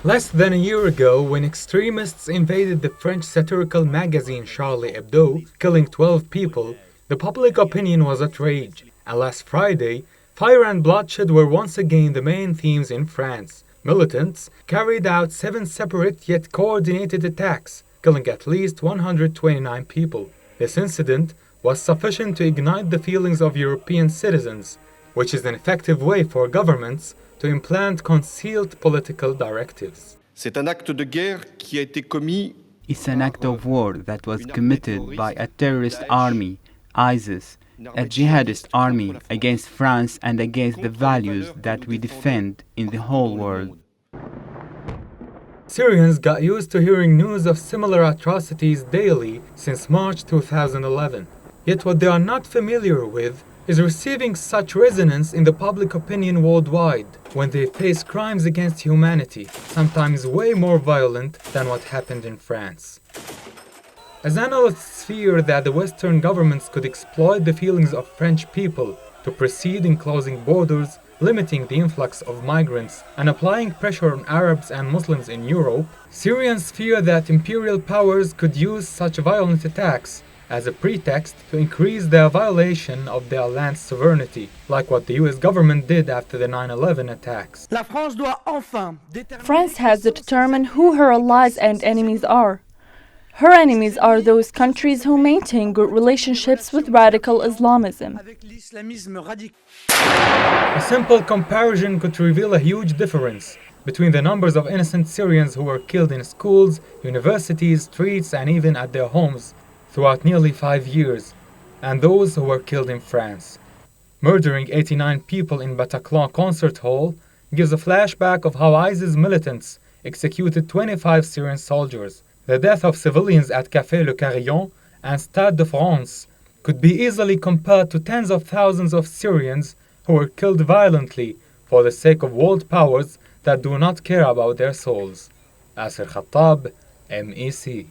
Less than a year ago, when extremists invaded the French satirical magazine Charlie Hebdo, killing 12 people, the public opinion was outraged. And last Friday, fire and bloodshed were once again the main themes in France. Militants carried out 7 separate yet coordinated attacks, killing at least 129 people. This incident was sufficient to ignite the feelings of European citizens, which is an effective way for governments to implant concealed political directives. C'est un acte de guerre qui a été commis. It's an act of war that was committed by a terrorist army, ISIS, a jihadist army against France and against the values that we defend in the whole world. Syrians got used to hearing news of similar atrocities daily since March 2011. Yet what they are not familiar with is receiving such resonance in the public opinion worldwide when they face crimes against humanity, sometimes way more violent than what happened in France. As analysts fear that the Western governments could exploit the feelings of French people to proceed in closing borders, limiting the influx of migrants, and applying pressure on Arabs and Muslims in Europe, Syrians fear that imperial powers could use such violent attacks as a pretext to increase their violation of their land's sovereignty, like what the US government did after the 9/11 attacks. France has to determine who her allies and enemies are. Her enemies are those countries who maintain good relationships with radical Islamism. A simple comparison could reveal a huge difference between the numbers of innocent Syrians who were killed in schools, universities, streets, and even at their homes throughout nearly 5 years, and those who were killed in France. Murdering 89 people in Bataclan concert hall gives a flashback of how ISIS militants executed 25 Syrian soldiers. The death of civilians at Café Le Carillon and Stade de France could be easily compared to tens of thousands of Syrians who were killed violently for the sake of world powers that do not care about their souls. Asir Khattab, MEC.